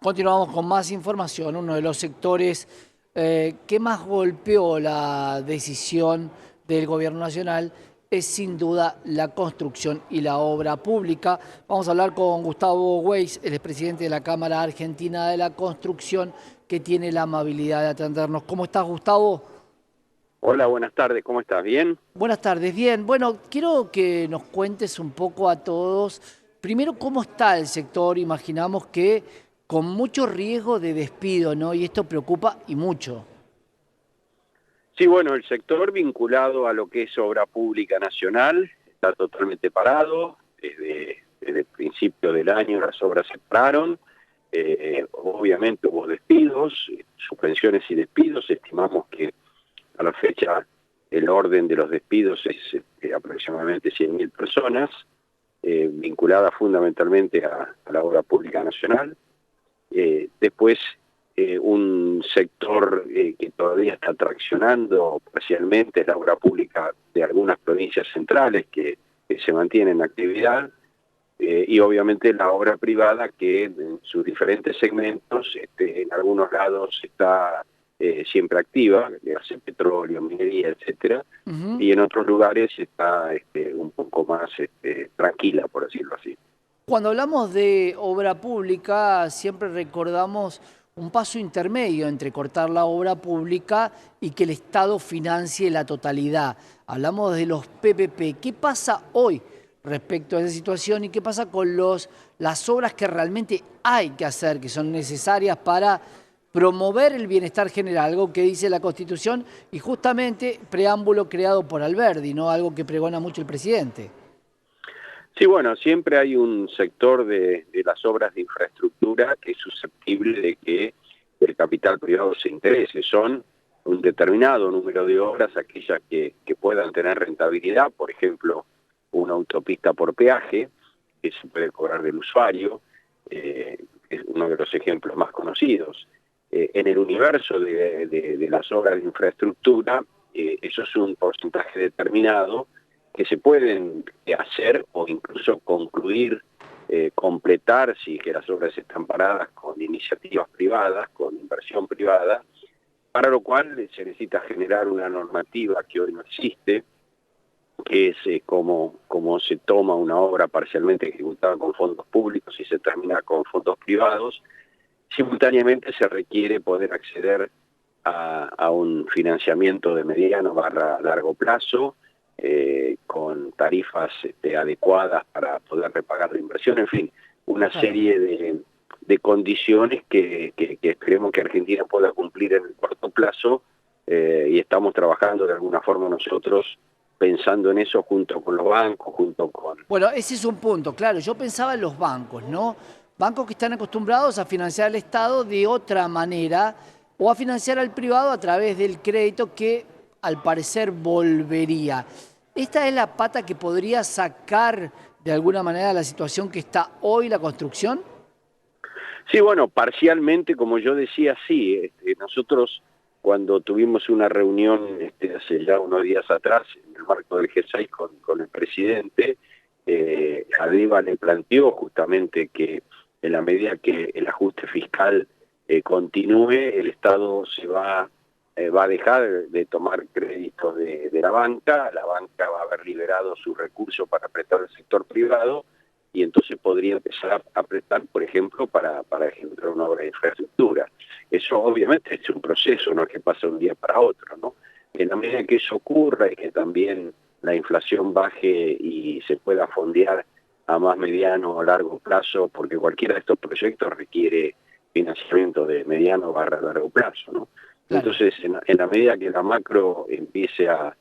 Continuamos con más información. Uno de los sectores que más golpeó la decisión del Gobierno Nacional es sin duda la construcción y la obra pública. Vamos a hablar con Gustavo Weiss, el expresidente de la Cámara Argentina de la Construcción, que tiene la amabilidad de atendernos. ¿Cómo estás, Gustavo? Hola, buenas tardes, ¿cómo estás? ¿Bien? Buenas tardes, bien. Bueno, quiero que nos cuentes un poco a todos, primero, cómo está el sector. Imaginamos que con mucho riesgo de despido, ¿no? Y esto preocupa y mucho. Sí, bueno, el sector vinculado a lo que es obra pública nacional está totalmente parado. Desde el principio del año las obras se pararon. Obviamente hubo despidos, suspensiones y despidos. Estimamos que a la fecha el orden de los despidos es aproximadamente 100.000 personas, vinculadas fundamentalmente a la obra pública nacional. Después, un sector que todavía está traccionando parcialmente es la obra pública de algunas provincias centrales que se mantiene en actividad, y obviamente la obra privada que en sus diferentes segmentos, en algunos lados está siempre activa, que hace petróleo, minería, etcétera, Ujú. y en otros lugares está un poco más tranquila, por decirlo así. Cuando hablamos de obra pública, siempre recordamos un paso intermedio entre cortar la obra pública y que el Estado financie la totalidad. Hablamos de los PPP. ¿Qué pasa hoy respecto a esa situación y qué pasa con las obras que realmente hay que hacer, que son necesarias para promover el bienestar general, algo que dice la Constitución y justamente preámbulo creado por Alberdi, ¿no? Algo que pregona mucho el presidente? Sí, bueno, siempre hay un sector de las obras de infraestructura que es susceptible de que el capital privado se interese. Son un determinado número de obras, aquellas que puedan tener rentabilidad, por ejemplo, una autopista por peaje, que se puede cobrar del usuario, es uno de los ejemplos más conocidos. En el universo de las obras de infraestructura, eso es un porcentaje determinado que se pueden hacer o incluso concluir, completar, si que las obras están paradas, con iniciativas privadas, con inversión privada, para lo cual se necesita generar una normativa que hoy no existe, que es cómo se toma una obra parcialmente ejecutada con fondos públicos y se termina con fondos privados. Simultáneamente se requiere poder acceder a un financiamiento de mediano barra largo plazo, con tarifas adecuadas para poder repagar la inversión, en fin, una Claro. serie de condiciones que esperemos que Argentina pueda cumplir en el corto plazo, y estamos trabajando de alguna forma nosotros pensando en eso junto con los bancos, junto con... Bueno, ese es un punto, claro. Yo pensaba en los bancos, ¿no? Bancos que están acostumbrados a financiar al Estado de otra manera o a financiar al privado a través del crédito que al parecer volvería. ¿Esta es la pata que podría sacar de alguna manera la situación que está hoy la construcción? Sí, bueno, parcialmente, como yo decía, sí. Nosotros cuando tuvimos una reunión hace ya unos días atrás, en el marco del G6 con el presidente, Aldiva le planteó justamente que en la medida que el ajuste fiscal continúe, el Estado va a dejar de tomar créditos de la banca va a haber liberado sus recursos para prestar al sector privado, y entonces podría empezar a prestar, por ejemplo, para ejecutar una obra de infraestructura. Eso obviamente es un proceso, no es que pasa de un día para otro, ¿no? En la medida que eso ocurra y que también la inflación baje y se pueda fondear a más mediano o largo plazo, porque cualquiera de estos proyectos requiere financiamiento de mediano barra largo plazo, ¿no? Claro. Entonces, en la medida que la macro empiece a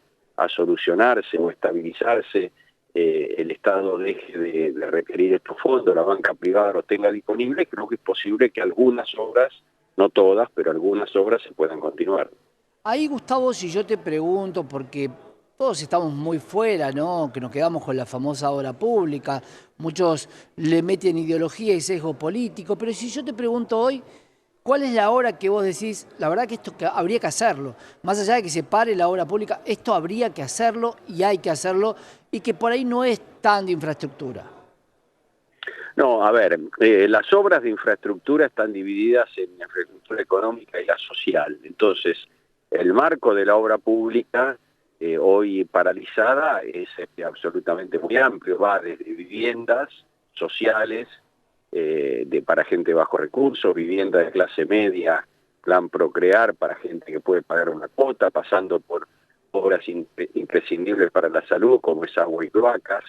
solucionarse o estabilizarse, el Estado deje de requerir estos fondos, la banca privada los tenga disponibles, creo que es posible que algunas obras, no todas, pero algunas obras se puedan continuar. Ahí, Gustavo, si yo te pregunto, porque todos estamos muy fuera, ¿no? Que nos quedamos con la famosa obra pública, muchos le meten ideología y sesgo político, pero si yo te pregunto hoy, ¿cuál es la obra que vos decís, la verdad que esto habría que hacerlo? Más allá de que se pare la obra pública, esto habría que hacerlo y hay que hacerlo, y que por ahí no es tan de infraestructura. No, a ver, las obras de infraestructura están divididas en la infraestructura económica y la social. Entonces, el marco de la obra pública, hoy paralizada, es absolutamente muy amplio. Va desde viviendas sociales para gente de bajos recursos, vivienda de clase media, plan Procrear para gente que puede pagar una cuota, pasando por obras imprescindibles para la salud, como es agua y cloacas,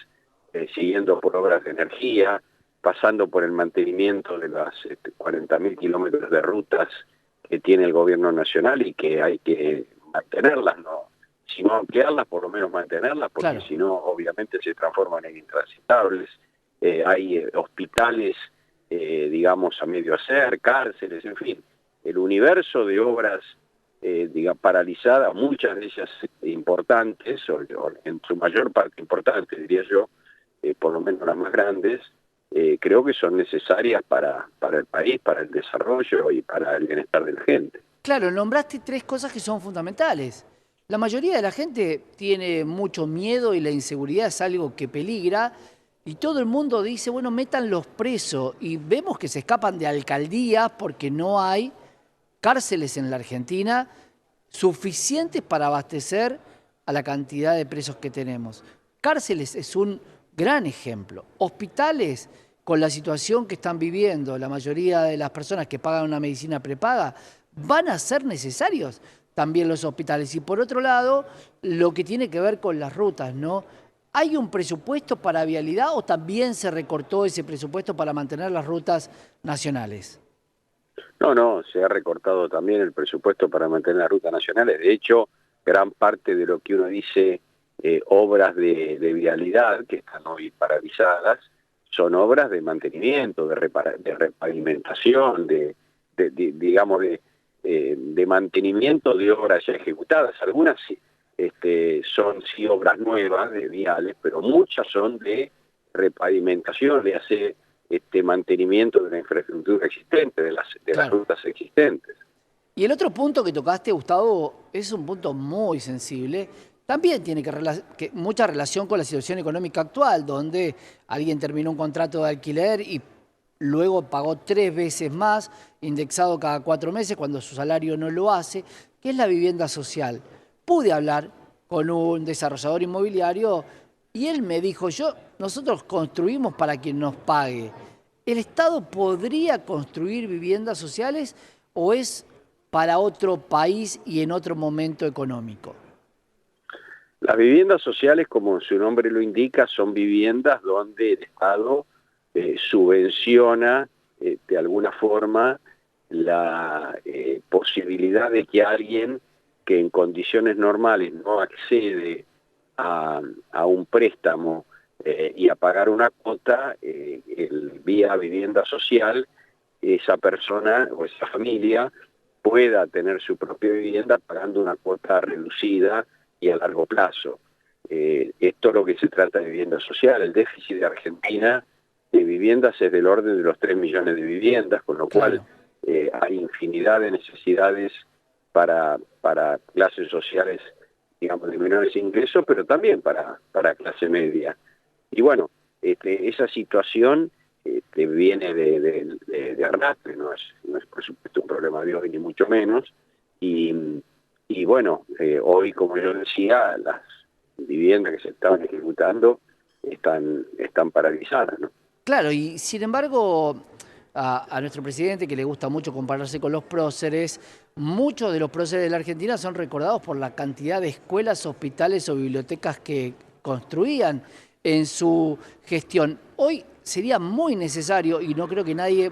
siguiendo por obras de energía, pasando por el mantenimiento de las 40.000 kilómetros de rutas que tiene el gobierno nacional y que hay que mantenerlas, ¿no? Si no ampliarlas, por lo menos mantenerlas, porque Claro. si no, obviamente se transforman en intransitables. Hay hospitales, digamos, a medio hacer, cárceles, en fin. El universo de obras paralizadas, muchas de ellas importantes, o en su mayor parte importantes, diría yo, por lo menos las más grandes, creo que son necesarias para el país, para el desarrollo y para el bienestar de la gente. Claro, nombraste tres cosas que son fundamentales. La mayoría de la gente tiene mucho miedo y la inseguridad es algo que peligra y todo el mundo dice, bueno, métanlos presos y vemos que se escapan de alcaldías porque no hay cárceles en la Argentina suficientes para abastecer a la cantidad de presos que tenemos. Cárceles es un gran ejemplo. Hospitales, con la situación que están viviendo la mayoría de las personas que pagan una medicina prepaga, van a ser necesarios también los hospitales. Y por otro lado, lo que tiene que ver con las rutas, ¿no? ¿Hay un presupuesto para vialidad o también se recortó ese presupuesto para mantener las rutas nacionales? No, se ha recortado también el presupuesto para mantener las rutas nacionales. De hecho, gran parte de lo que uno dice obras de vialidad, que están hoy paralizadas, son obras de mantenimiento, de repavimentación, digamos, de mantenimiento de obras ya ejecutadas. Algunas son sí obras nuevas de viales, pero muchas son de repavimentación, de hacer mantenimiento de la infraestructura existente, de las Claro. rutas existentes. Y el otro punto que tocaste, Gustavo, es un punto muy sensible. También tiene mucha relación con la situación económica actual, donde alguien terminó un contrato de alquiler y luego pagó 3 veces más, indexado cada 4 meses, cuando su salario no lo hace, que es la vivienda social. Pude hablar con un desarrollador inmobiliario y él me dijo, nosotros construimos para quien nos pague. ¿El Estado podría construir viviendas sociales o es para otro país y en otro momento económico? Las viviendas sociales, como su nombre lo indica, son viviendas donde el Estado subvenciona de alguna forma la posibilidad de que alguien que en condiciones normales no accede a un préstamo y a pagar una cuota, vía vivienda social, esa persona o esa familia pueda tener su propia vivienda pagando una cuota reducida y a largo plazo. Esto es lo que se trata de vivienda social. El déficit de Argentina de viviendas es del orden de los 3 millones de viviendas, con lo cual hay infinidad de necesidades para clases sociales, digamos, de menores ingresos, pero también para clase media. Y bueno, esa situación viene de arrastre, no es por supuesto un problema de hoy, ni mucho menos, y bueno, hoy, como yo decía, las viviendas que se estaban ejecutando están paralizadas, ¿no? Claro, y sin embargo, a nuestro presidente, que le gusta mucho compararse con los próceres, muchos de los próceres de la Argentina son recordados por la cantidad de escuelas, hospitales o bibliotecas que construían en su gestión. Hoy sería muy necesario, y no creo que nadie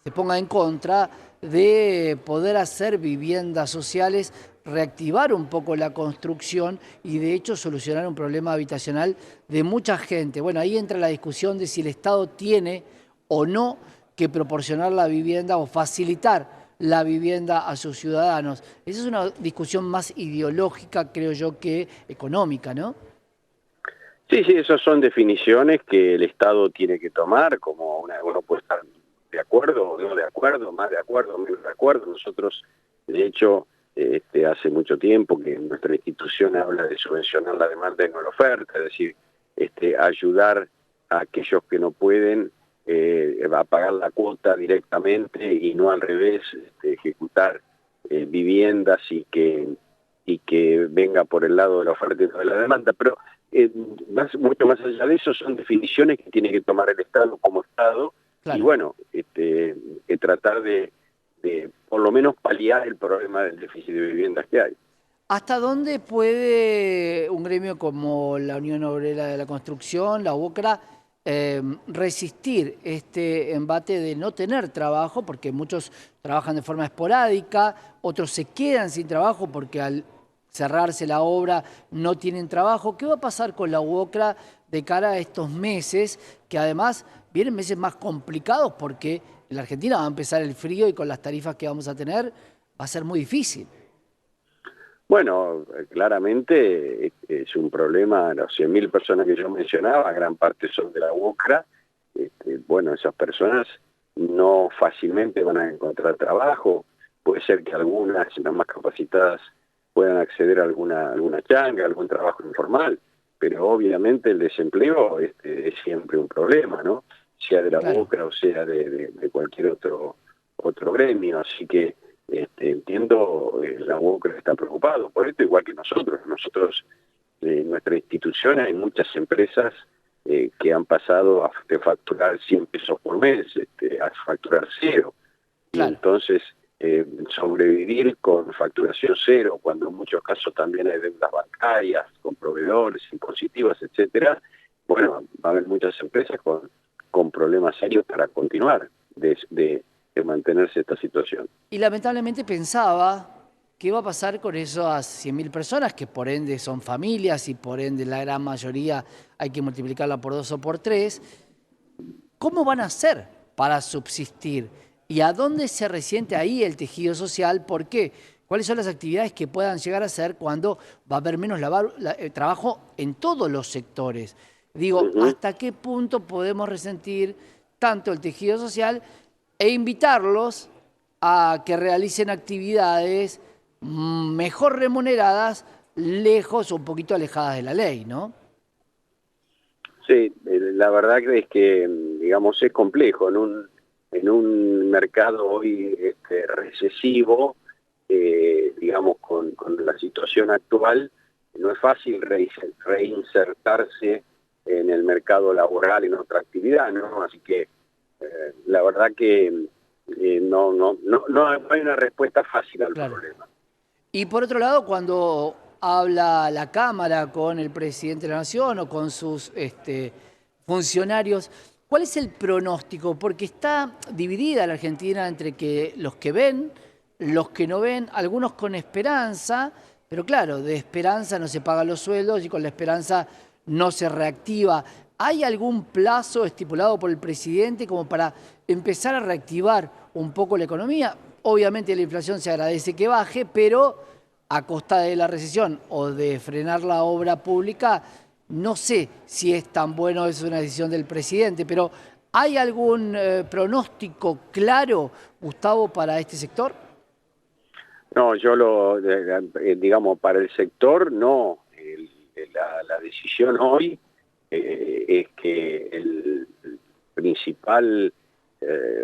se ponga en contra, de poder hacer viviendas sociales, reactivar un poco la construcción y de hecho solucionar un problema habitacional de mucha gente. Bueno, ahí entra la discusión de si el Estado tiene o no que proporcionar la vivienda o facilitar la vivienda a sus ciudadanos. Esa es una discusión más ideológica, creo yo, que económica, ¿no? Sí, esas son definiciones que el Estado tiene que tomar, como uno puede estar de acuerdo o no de acuerdo, más de acuerdo, menos de acuerdo. Nosotros, de hecho, hace mucho tiempo que nuestra institución habla de subvencionar la demanda y no la oferta, es decir, ayudar a aquellos que no pueden va a pagar la cuota directamente y no al revés, ejecutar viviendas y que venga por el lado de la oferta y no de la demanda. Pero mucho más allá de eso son definiciones que tiene que tomar el Estado como Estado y Claro. bueno, tratar de por lo menos paliar el problema del déficit de viviendas que hay. ¿Hasta dónde puede un gremio como la Unión Obrera de la Construcción, la UOCRA, resistir este embate de no tener trabajo? Porque muchos trabajan de forma esporádica, otros se quedan sin trabajo porque al cerrarse la obra no tienen trabajo. ¿Qué va a pasar con la UOCRA de cara a estos meses, que además vienen meses más complicados porque en la Argentina va a empezar el frío y con las tarifas que vamos a tener va a ser muy difícil? Bueno, claramente es un problema, las 100.000 personas que yo mencionaba, gran parte son de la UOCRA. Bueno, esas personas no fácilmente van a encontrar trabajo, puede ser que algunas, las más capacitadas, puedan acceder a alguna changa, algún trabajo informal, pero obviamente el desempleo es siempre un problema, ¿no? Sea de la Claro. UOCRA o sea de cualquier otro gremio, así que entiendo, la UOCRA está preocupado por esto, igual que nosotros. En nuestra institución hay muchas empresas que han pasado de facturar 100 pesos por mes a facturar cero. Y Claro. entonces sobrevivir con facturación cero, cuando en muchos casos también hay deudas bancarias, con proveedores, impositivas, etcétera, bueno, va a haber muchas empresas con problemas serios para continuar de mantenerse esta situación. Y lamentablemente pensaba qué va a pasar con esas 100.000 personas, que por ende son familias y por ende la gran mayoría hay que multiplicarla por 2 o por 3. ¿Cómo van a hacer para subsistir? ¿Y a dónde se resiente ahí el tejido social? ¿Por qué? ¿Cuáles son las actividades que puedan llegar a hacer cuando va a haber menos trabajo en todos los sectores? Digo, Ujú. ¿hasta qué punto podemos resentir tanto el tejido social e invitarlos a que realicen actividades mejor remuneradas, lejos o un poquito alejadas de la ley, ¿no? Sí, la verdad que es que, digamos, es complejo en un mercado hoy recesivo, digamos, con la situación actual, no es fácil reinsertarse en el mercado laboral en otra actividad, ¿no? Así que la verdad que no hay una respuesta fácil al Claro. problema. Y por otro lado, cuando habla la Cámara con el presidente de la Nación o con sus funcionarios, ¿cuál es el pronóstico? Porque está dividida la Argentina entre que los que ven, los que no ven, algunos con esperanza, pero claro, de esperanza no se pagan los sueldos y con la esperanza no se reactiva. ¿Hay algún plazo estipulado por el presidente como para empezar a reactivar un poco la economía? Obviamente la inflación se agradece que baje, pero a costa de la recesión o de frenar la obra pública, no sé si es tan bueno, es una decisión del presidente, pero ¿hay algún pronóstico claro, Gustavo, para este sector? No, digamos, para el sector, no. La decisión hoy es que el principal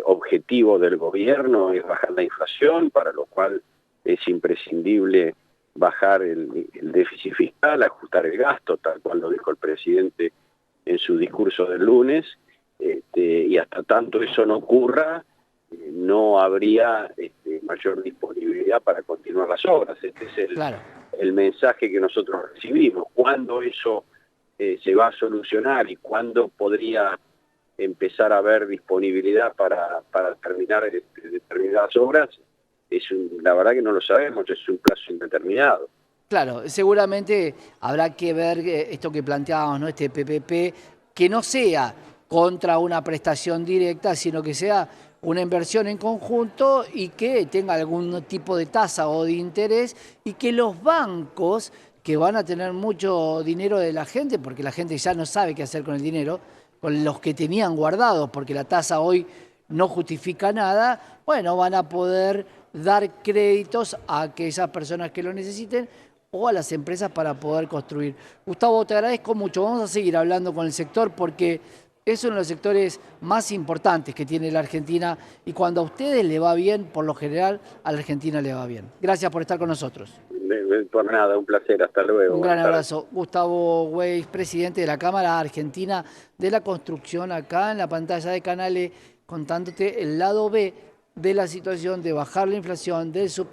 objetivo del gobierno es bajar la inflación, para lo cual es imprescindible bajar el déficit fiscal, ajustar el gasto, tal cual lo dijo el presidente en su discurso del lunes, y hasta tanto eso no ocurra, no habría mayor disponibilidad para continuar las obras. Este es Claro. el mensaje que nosotros recibimos. ¿Cuándo eso se va a solucionar y cuándo podría empezar a haber disponibilidad para terminar determinadas obras? La verdad que no lo sabemos, es un plazo indeterminado. Claro, seguramente habrá que ver esto que planteábamos, ¿no? Este PPP, que no sea contra una prestación directa, sino que sea una inversión en conjunto y que tenga algún tipo de tasa o de interés y que los bancos, que van a tener mucho dinero de la gente, porque la gente ya no sabe qué hacer con el dinero, con los que tenían guardados, porque la tasa hoy no justifica nada, bueno, van a poder dar créditos a aquellas personas que lo necesiten o a las empresas para poder construir. Gustavo, te agradezco mucho. Vamos a seguir hablando con el sector porque Es uno de los sectores más importantes que tiene la Argentina y cuando a ustedes le va bien, por lo general, a la Argentina le va bien. Gracias por estar con nosotros. Por nada, un placer, hasta luego. Un gran abrazo. Gustavo Weiss, presidente de la Cámara Argentina de la Construcción, acá en la pantalla de Canales, contándote el lado B de la situación de bajar la inflación, del super